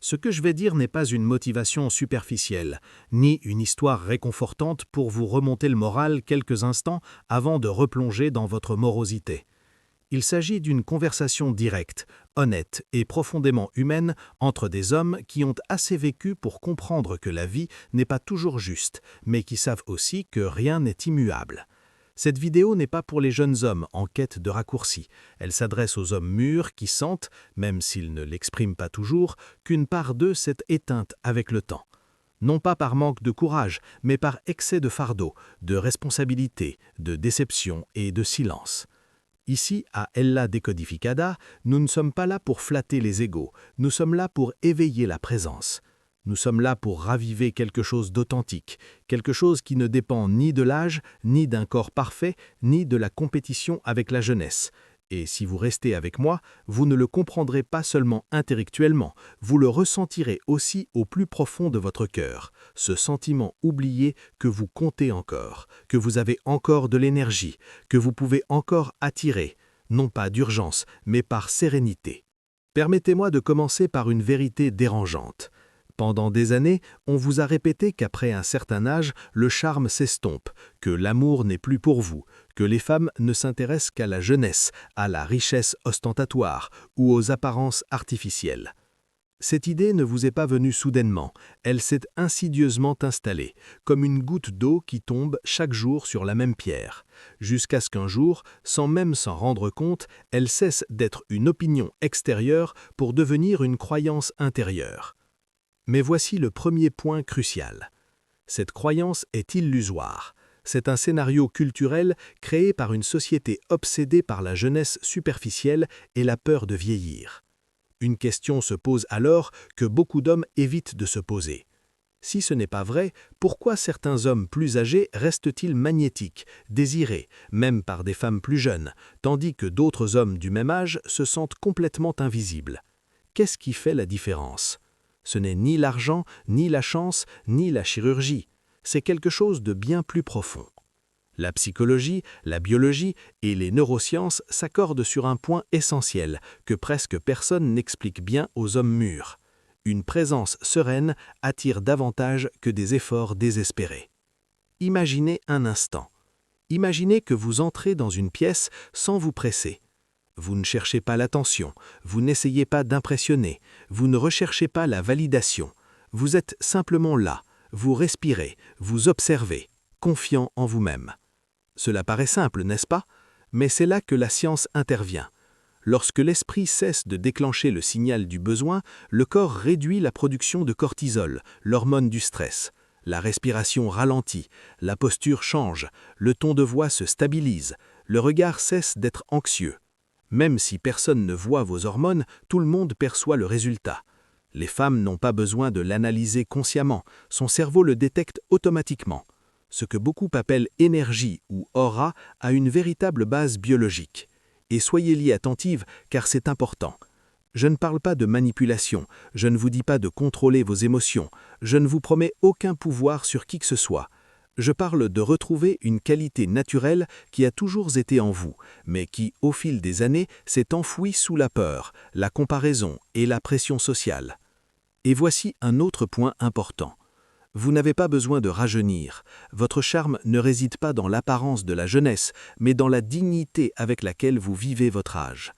Ce que je vais dire n'est pas une motivation superficielle, ni une histoire réconfortante pour vous remonter le moral quelques instants avant de replonger dans votre morosité. Il s'agit d'une conversation directe, honnête et profondément humaine entre des hommes qui ont assez vécu pour comprendre que la vie n'est pas toujours juste, mais qui savent aussi que rien n'est immuable. Cette vidéo n'est pas pour les jeunes hommes en quête de raccourcis. Elle s'adresse aux hommes mûrs qui sentent, même s'ils ne l'expriment pas toujours, qu'une part d'eux s'est éteinte avec le temps. Non pas par manque de courage, mais par excès de fardeau, de responsabilité, de déception et de silence. Ici, à Ella Decodificada, nous ne sommes pas là pour flatter les égos, nous sommes là pour éveiller la présence. Nous sommes là pour raviver quelque chose d'authentique, quelque chose qui ne dépend ni de l'âge, ni d'un corps parfait, ni de la compétition avec la jeunesse. Et si vous restez avec moi, vous ne le comprendrez pas seulement intellectuellement, vous le ressentirez aussi au plus profond de votre cœur, ce sentiment oublié que vous comptez encore, que vous avez encore de l'énergie, que vous pouvez encore attirer, non pas d'urgence, mais par sérénité. Permettez-moi de commencer par une vérité dérangeante. Pendant des années, on vous a répété qu'après un certain âge, le charme s'estompe, que l'amour n'est plus pour vous, que les femmes ne s'intéressent qu'à la jeunesse, à la richesse ostentatoire ou aux apparences artificielles. Cette idée ne vous est pas venue soudainement, elle s'est insidieusement installée, comme une goutte d'eau qui tombe chaque jour sur la même pierre, jusqu'à ce qu'un jour, sans même s'en rendre compte, elle cesse d'être une opinion extérieure pour devenir une croyance intérieure. Mais voici le premier point crucial. Cette croyance est illusoire. C'est un scénario culturel créé par une société obsédée par la jeunesse superficielle et la peur de vieillir. Une question se pose alors que beaucoup d'hommes évitent de se poser. Si ce n'est pas vrai, pourquoi certains hommes plus âgés restent-ils magnétiques, désirés, même par des femmes plus jeunes, tandis que d'autres hommes du même âge se sentent complètement invisibles? Qu'est-ce qui fait la différence ? Ce n'est ni l'argent, ni la chance, ni la chirurgie. C'est quelque chose de bien plus profond. La psychologie, la biologie et les neurosciences s'accordent sur un point essentiel que presque personne n'explique bien aux hommes mûrs. Une présence sereine attire davantage que des efforts désespérés. Imaginez un instant. Imaginez que vous entrez dans une pièce sans vous presser. Vous ne cherchez pas l'attention, vous n'essayez pas d'impressionner, vous ne recherchez pas la validation. Vous êtes simplement là, vous respirez, vous observez, confiant en vous-même. Cela paraît simple, n'est-ce pas? Mais c'est là que la science intervient. Lorsque l'esprit cesse de déclencher le signal du besoin, le corps réduit la production de cortisol, l'hormone du stress. La respiration ralentit, la posture change, le ton de voix se stabilise, le regard cesse d'être anxieux. Même si personne ne voit vos hormones, tout le monde perçoit le résultat. Les femmes n'ont pas besoin de l'analyser consciemment, son cerveau le détecte automatiquement. Ce que beaucoup appellent énergie ou aura a une véritable base biologique. Et soyez-y attentive car c'est important. Je ne parle pas de manipulation, je ne vous dis pas de contrôler vos émotions, je ne vous promets aucun pouvoir sur qui que ce soit. Je parle de retrouver une qualité naturelle qui a toujours été en vous, mais qui, au fil des années, s'est enfouie sous la peur, la comparaison et la pression sociale. Et voici un autre point important. Vous n'avez pas besoin de rajeunir. Votre charme ne réside pas dans l'apparence de la jeunesse, mais dans la dignité avec laquelle vous vivez votre âge.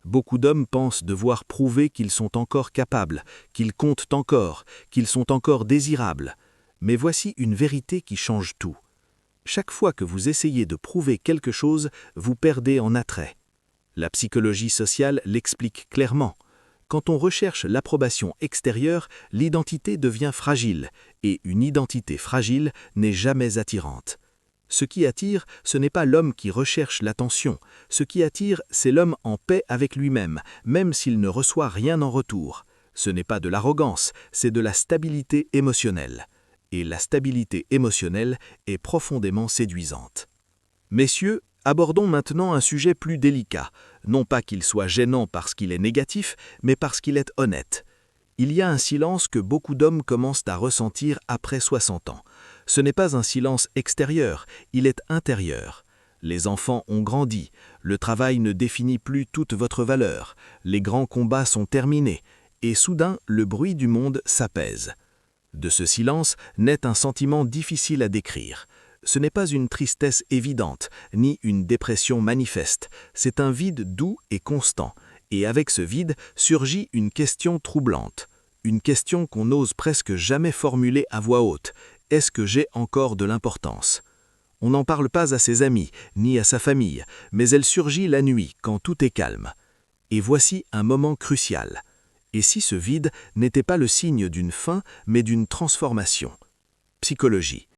Beaucoup d'hommes pensent devoir prouver qu'ils sont encore capables, qu'ils comptent encore, qu'ils sont encore désirables. Mais voici une vérité qui change tout. Chaque fois que vous essayez de prouver quelque chose, vous perdez en attrait. La psychologie sociale l'explique clairement. Quand on recherche l'approbation extérieure, l'identité devient fragile, et une identité fragile n'est jamais attirante. Ce qui attire, ce n'est pas l'homme qui recherche l'attention. Ce qui attire, c'est l'homme en paix avec lui-même, même s'il ne reçoit rien en retour. Ce n'est pas de l'arrogance, c'est de la stabilité émotionnelle. Et la stabilité émotionnelle est profondément séduisante. Messieurs, abordons maintenant un sujet plus délicat, non pas qu'il soit gênant parce qu'il est négatif, mais parce qu'il est honnête. Il y a un silence que beaucoup d'hommes commencent à ressentir après 60 ans. Ce n'est pas un silence extérieur, il est intérieur. Les enfants ont grandi, le travail ne définit plus toute votre valeur, les grands combats sont terminés, et soudain le bruit du monde s'apaise. De ce silence naît un sentiment difficile à décrire. Ce n'est pas une tristesse évidente, ni une dépression manifeste, c'est un vide doux et constant, et avec ce vide surgit une question troublante, une question qu'on n'ose presque jamais formuler à voix haute. Est-ce que j'ai encore de l'importance ? On n'en parle pas à ses amis, ni à sa famille, mais elle surgit la nuit, quand tout est calme. Et voici un moment crucial. Et si ce vide n'était pas le signe d'une fin, mais d'une transformation ? Psychologie.